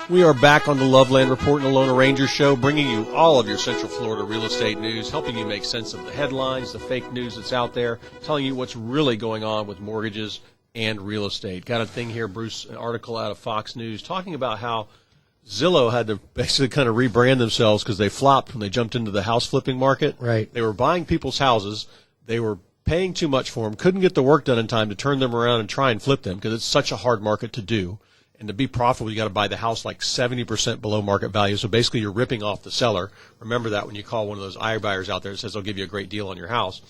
We are back on the Loveland Report and the Lone Ranger Show, bringing you all of your Central Florida real estate news, helping you make sense of the headlines, the fake news that's out there, telling you what's really going on with mortgages and real estate. Got a thing here, Bruce, an article out of Fox News talking about how Zillow had to basically kind of rebrand themselves because they flopped when they jumped into the house flipping market. Right. They were buying people's houses. They were paying too much for them, couldn't get the work done in time to turn them around and try and flip them because it's such a hard market to do. And to be profitable, you got to buy the house like 70% below market value. So basically, you're ripping off the seller. Remember that when you call one of those iBuyers out there that says they'll give you a great deal on your house.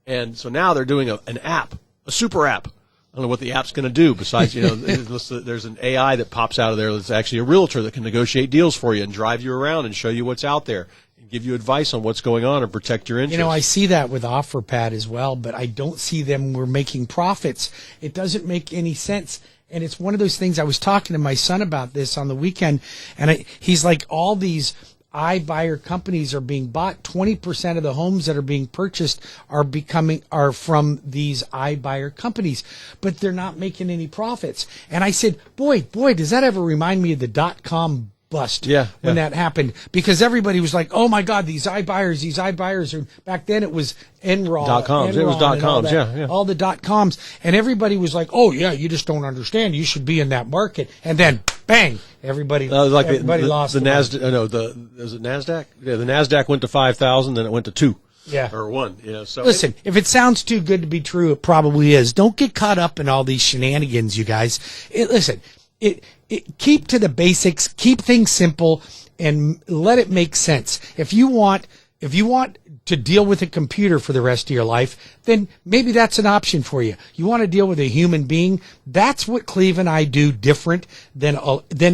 And so now they're doing an app, a super app. I don't know what the app's going to do besides, there's an AI that pops out of there that's actually a realtor that can negotiate deals for you and drive you around and show you what's out there and give you advice on what's going on and protect your interests. I see that with OfferPad as well, but I don't see them we're making profits. It doesn't make any sense. And it's one of those things, I was talking to my son about this on the weekend, and he's like, all these iBuyer companies are being bought. 20% of the homes that are being purchased are from these iBuyer companies, but they're not making any profits. And I said, boy, does that ever remind me of the .com bust when that happened, because everybody was like, oh my God, these iBuyers, and back then it was .coms. It was .coms, all the .coms, and everybody was like, oh yeah, you just don't understand, you should be in that market, and then bang, everybody lost the NASDAQ. Is it NASDAQ? Yeah, the NASDAQ went to 5,000, then it went to 2. Yeah. Or 1. So listen, if it sounds too good to be true, it probably is. Don't get caught up in all these shenanigans, you guys. Keep to the basics, keep things simple, and let it make sense. If you want to deal with a computer for the rest of your life, then maybe that's an option for you. You want to deal with a human being? That's what Cleve and I do different than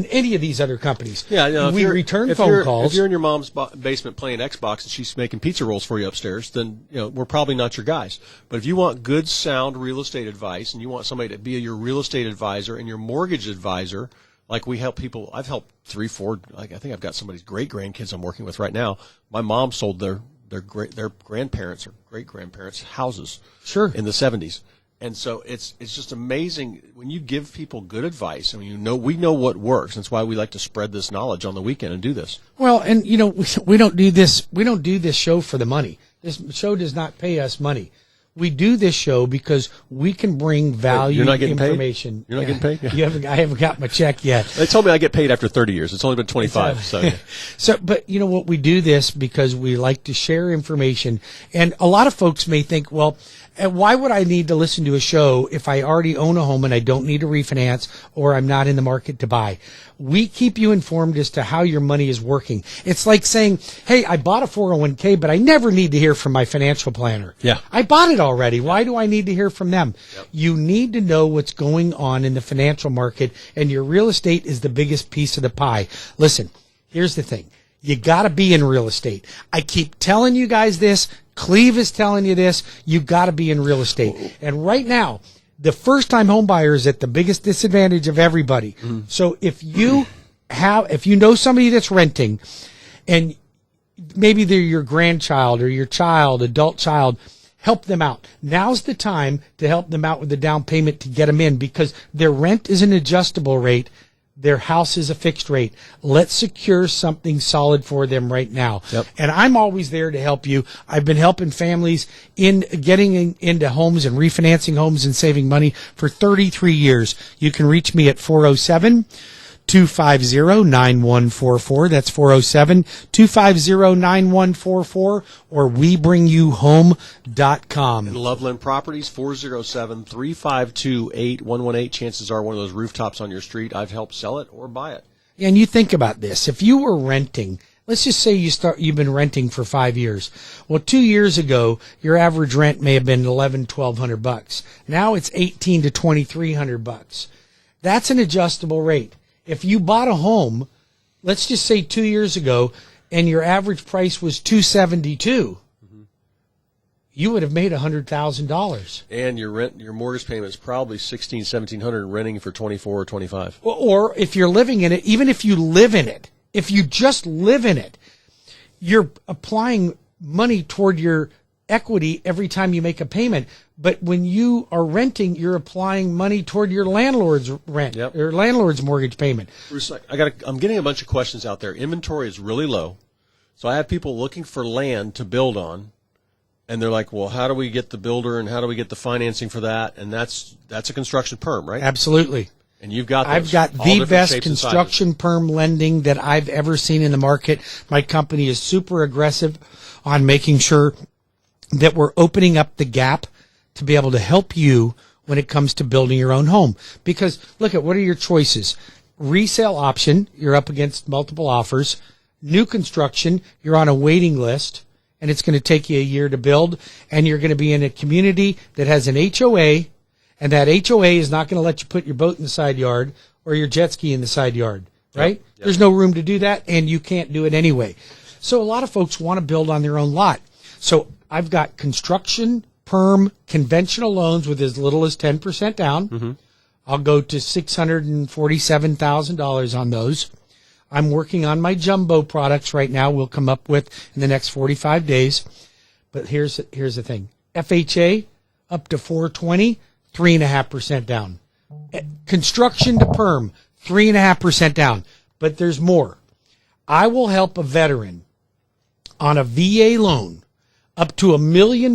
any of these other companies. Yeah, we return phone calls. If you're in your mom's basement playing Xbox and she's making pizza rolls for you upstairs, then we're probably not your guys. But if you want good, sound real estate advice and you want somebody to be your real estate advisor and your mortgage advisor, like we help people, I've helped 3, 4. I think I've got somebody's great grandkids I'm working with right now. My mom sold their grandparents or great grandparents' houses in the 70s. And so it's just amazing when you give people good advice. I mean, we know what works. That's why we like to spread this knowledge on the weekend and do this. Well, and we don't do this. We don't do this show for the money. This show does not pay us money. We do this show because we can bring value. You're not getting information. Paid? You're not getting paid? Yeah. I haven't got my check yet. They told me I get paid after 30 years. It's only been 25. But you know what? We do this because we like to share information. And a lot of folks may think, well, why would I need to listen to a show if I already own a home and I don't need to refinance or I'm not in the market to buy? We keep you informed as to how your money is working. It's like saying, hey, I bought a 401k, but I never need to hear from my financial planner. Yeah. I bought it already. Why do I need to hear from them? Yep. You need to know what's going on in the financial market, and your real estate is the biggest piece of the pie. Listen, here's the thing. You got to be in real estate. I keep telling you guys this. Cleve is telling you this. You got to be in real estate. And right now, the first-time home buyer is at the biggest disadvantage of everybody. Mm-hmm. So if you know somebody that's renting, and maybe they're your grandchild or your child, adult child, help them out. Now's the time to help them out with the down payment to get them in, because their rent is an adjustable rate. Their house is a fixed rate. Let's secure something solid for them right now. Yep. And I'm always there to help you. I've been helping families in getting into homes and refinancing homes and saving money for 33 years. You can reach me at 407-250-9144. That's 407-250-9144, or WeBringYouHome.com. And Loveland Properties, 407-352-8118. Chances are one of those rooftops on your street. I've helped sell it or buy it. And you think about this. If you were renting, let's just say you've been renting for 5 years. Well, 2 years ago, your average rent may have been $1,100-1,200. Now it's $1,800 to $2,300. That's an adjustable rate. If you bought a home, let's just say 2 years ago, and your average price was $272, you would have made $100,000. And your mortgage payment is probably $1,600-1,700, renting for $2,400 or $2,500. Or if you're living in it, even if you live in it, if you just live in it, you're applying money toward your equity every time you make a payment. But when you are renting, you're applying money toward your landlord's rent or landlord's mortgage payment. Bruce, I'm getting a bunch of questions out there. Inventory is really low. So I have people looking for land to build on, and they're like, well, how do we get the builder and how do we get the financing for that? And that's a construction perm, right? Absolutely. And you've got those, I've got all the different best shapes and construction perm lending that I've ever seen in the market. My company is super aggressive on making sure that we're opening up the gap to be able to help you when it comes to building your own home. Because look at what are your choices? Resale option, you're up against multiple offers. New construction, you're on a waiting list, and it's going to take you a year to build, and you're going to be in a community that has an HOA, and that HOA is not going to let you put your boat in the side yard or your jet ski in the side yard, right? Yep. There's no room to do that, and you can't do it anyway. So a lot of folks want to build on their own lot. So I've got construction, perm, conventional loans with as little as 10% down. Mm-hmm. I'll go to $647,000 on those. I'm working on my jumbo products right now. We'll come up with in the next 45 days. But here's the thing. FHA up to 420, 3.5% down. Construction to perm, 3.5% down. But there's more. I will help a veteran on a VA loan up to $1.5 million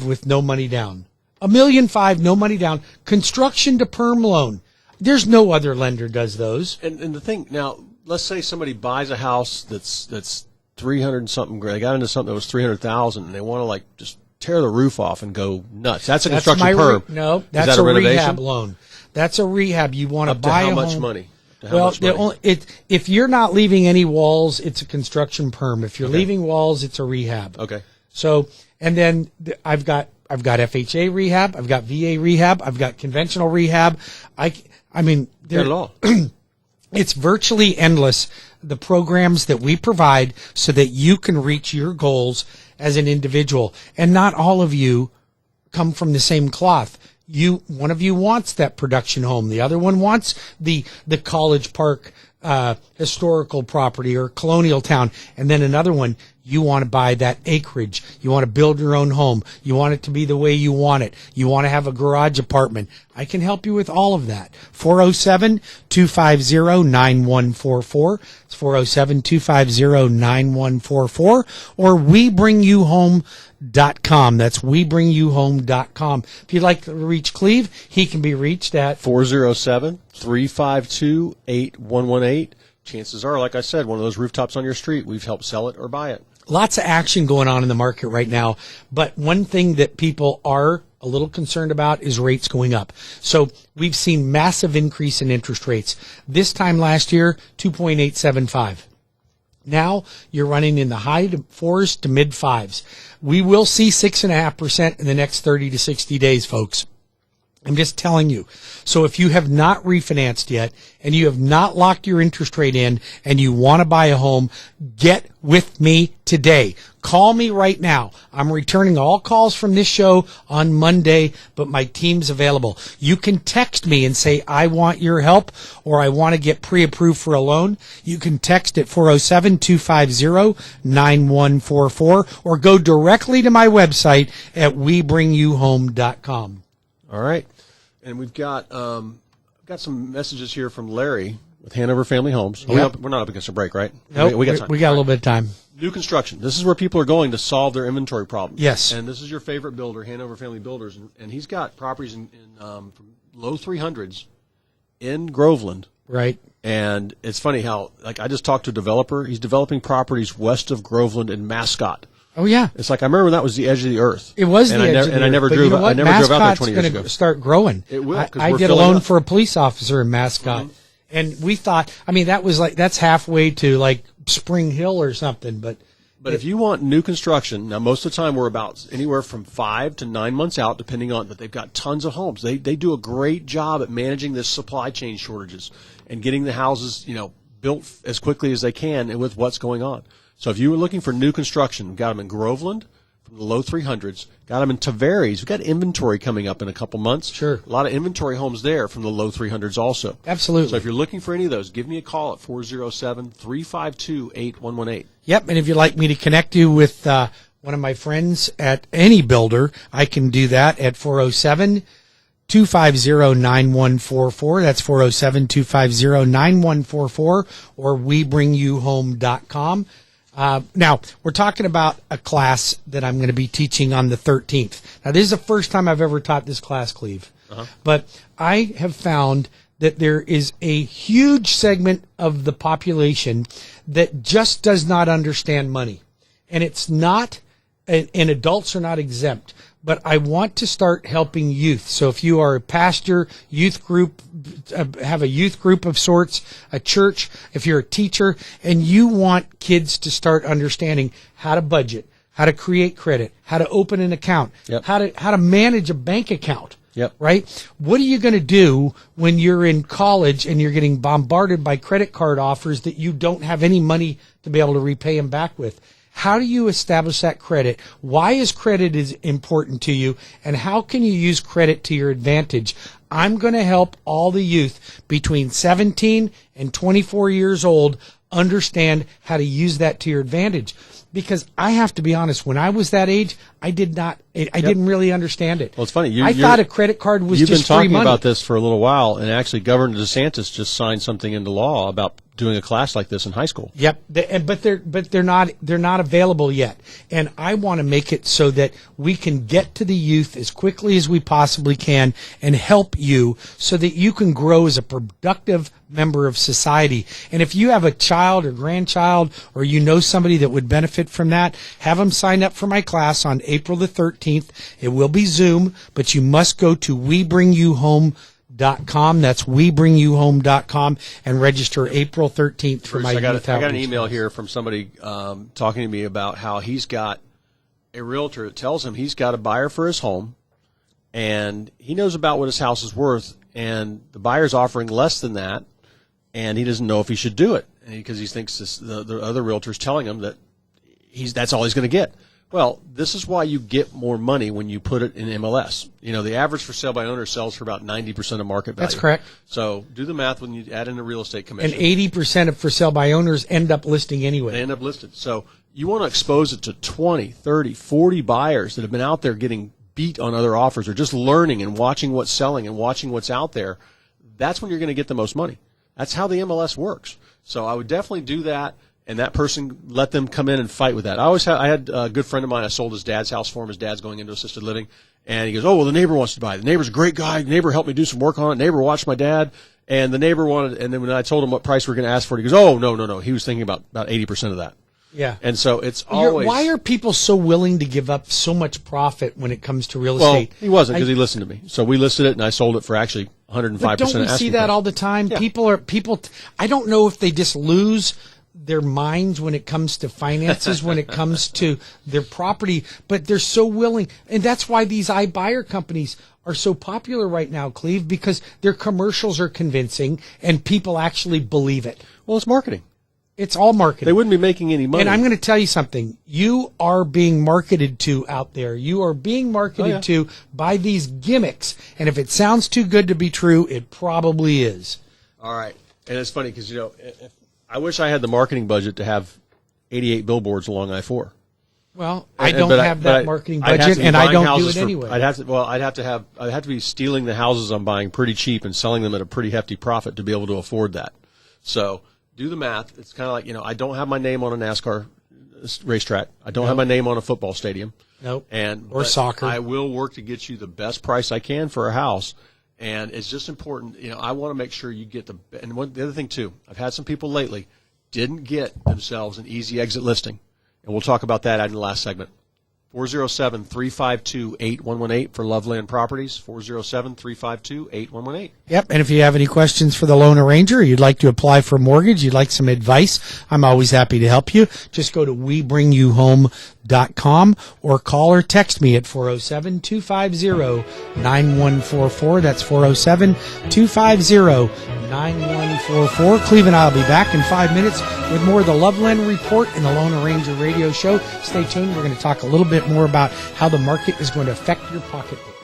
with no money down. $1.5 million, no money down. Construction to perm loan. There's no other lender does those. And the thing now, let's say somebody buys a house that's 300 and something grand. They got into something that was 300,000, and they want to like just tear the roof off and go nuts. That's a construction perm. No, that's a rehab loan. That's a rehab. You want to buy a home. How much money? Well, if you're not leaving any walls, it's a construction perm. If you're leaving walls, it's a rehab. Okay. So, and then I've got FHA rehab, I've got VA rehab, I've got conventional rehab. I mean, got it all. It's virtually endless, the programs that we provide so that you can reach your goals as an individual. And not all of you come from the same cloth. One of you wants that production home. The other one wants the College Park historical property or colonial town. And then another one, you want to buy that acreage. You want to build your own home. You want it to be the way you want it. You want to have a garage apartment. I can help you with all of that. 407-250-9144. It's 407-250-9144. Or WeBringYouHome.com. That's WeBringYouHome.com. If you'd like to reach Cleve, he can be reached at 407-352-8118. Chances are, like I said, one of those rooftops on your street, we've helped sell it or buy it. Lots of action going on in the market right now. But one thing that people are a little concerned about is rates going up. So we've seen massive increase in interest rates. This time last year, 2.875. Now you're running in the high 4s to mid 5s. We will see 6.5% in the next 30 to 60 days, folks. I'm just telling you. So if you have not refinanced yet and you have not locked your interest rate in and you want to buy a home, get with me today. Call me right now. I'm returning all calls from this show on Monday, but my team's available. You can text me and say, I want your help, or I want to get pre-approved for a loan. You can text at 407-250-9144 or go directly to my website at WeBringYouHome.com. All right. And we've got some messages here from Larry with Hanover Family Homes. Yep. We're not up against a break, right? Nope, we got time. We got a little bit of time. New construction. This is where people are going to solve their inventory problems. Yes. And this is your favorite builder, Hanover Family Builders, and he's got properties in from low 300s in Groveland. Right. And it's funny how, like, I just talked to a developer. He's developing properties west of Groveland in Mascot. Oh yeah, it's like I remember when that was the edge of the earth. It was the edge of the earth. And I never drove out there 20 years ago. Start growing. It will. I did a loan for a police officer in Mascot, and we thought, I mean, that's halfway to like Spring Hill or something. But if you want new construction, now most of the time we're about anywhere from 5 to 9 months out, depending on that. They've got tons of homes. They do a great job at managing this supply chain shortages and getting the houses built as quickly as they can and with what's going on. So if you were looking for new construction, we've got them in Groveland from the low 300s, got them in Tavares. We've got inventory coming up in a couple months. Sure. A lot of inventory homes there from the low 300s also. Absolutely. So if you're looking for any of those, give me a call at 407-352-8118. Yep, and if you'd like me to connect you with one one of my friends at any builder, I can do that at 407-250-9144. That's 407-250-9144 or WeBringYouHome.com. Now, we're talking about a class that I'm going to be teaching on the 13th. Now, this is the first time I've ever taught this class, Cleve. But I have found that there is a huge segment of the population that just does not understand money. And it's not, and adults are not exempt. But I want to start helping youth. So if you are a pastor, youth group, have a youth group of sorts, a church, if you're a teacher, and you want kids to start understanding how to budget, how to create credit, how to open an account, how to manage a bank account. Right? What are you going to do when you're in college and you're getting bombarded by credit card offers that you don't have any money to be able to repay them back with? How do you establish that credit? Why is credit important to you? And how can you use credit to your advantage? I'm going to help all the youth between 17 and 24 years old understand how to use that to your advantage. Because I have to be honest, when I was that age, I didn't really understand it. Well, it's funny. I thought a credit card was just free money. You've been talking about this for a little while, and actually Governor DeSantis just signed something into law about doing a class like this in high school. Yep, but they're not available yet, and I want to make it so that we can get to the youth as quickly as we possibly can and help you so that you can grow as a productive member of society. And if you have a child or grandchild, or you know somebody that would benefit from that, have them sign up for my class on April the 13th. It will be Zoom, but you must go to WeBringYouHome.com. That's WeBringYouHome.com and register April 13th for my youth outreach. I got an email here from somebody talking to me about how he's got a realtor that tells him he's got a buyer for his home, and he knows about what his house is worth, and the buyer's offering less than that, and he doesn't know if he should do it because he thinks the other realtor's telling him that that's all he's going to get. Well, this is why you get more money when you put it in MLS. You know, the average for sale by owner sells for about 90% of market value. That's correct. So do the math when you add in a real estate commission. And 80% of for sale by owners end up listing anyway. They end up listed. So you want to expose it to 20, 30, 40 buyers that have been out there getting beat on other offers or just learning and watching what's selling and watching what's out there. That's when you're going to get the most money. That's how the MLS works. So I would definitely do that. And that person, let them come in and fight with that. I had a good friend of mine. I sold his dad's house for him. His dad's going into assisted living. And he goes, oh, well, the neighbor wants to buy it. The neighbor's a great guy. The neighbor helped me do some work on it. The neighbor watched my dad. And the neighbor wanted, and then when I told him what price we were going to ask for it, he goes, oh, no. He was thinking about 80% of that. Yeah. And so it's always. Why are people so willing to give up so much profit when it comes to real estate? Well, he wasn't because he listened to me. So we listed it and I sold it for actually 105% But don't we see that all the time? Yeah. People, I don't know if they just lose their minds when it comes to finances, when it comes to their property, but they're so willing. And that's why these iBuyer companies are so popular right now, Cleve, because their commercials are convincing and people actually believe it. Well, it's marketing. It's all marketing. They wouldn't be making any money. And I'm going to tell you something. You are being marketed to out there. You are being marketed to by these gimmicks. And if it sounds too good to be true, it probably is. All right. And it's funny because, I wish I had the marketing budget to have 88 billboards along I-4. Well, I don't have that marketing budget, and I don't do it anyway. I'd have to be stealing the houses I'm buying pretty cheap and selling them at a pretty hefty profit to be able to afford that. So do the math. It's kind of like, I don't have my name on a NASCAR racetrack. I don't have my name on a football stadium. Nope. Or soccer. I will work to get you the best price I can for a house. And it's just important, I want to make sure you get the other thing too, I've had some people lately didn't get themselves an easy exit listing. And we'll talk about that in the last segment. 407-352-8118 for Loveland Properties, 407-352-8118. Yep, and if you have any questions for the loan arranger, or you'd like to apply for a mortgage, you'd like some advice, I'm always happy to help you. Just go to WeBringYouHome.com or call or text me at 407-250-9144. That's 407-250-9144. Cleve and I will be back in 5 minutes with more of the Loveland Report and the Loan Arranger radio show. Stay tuned. We're going to talk a little bit more about how the market is going to affect your pocketbook.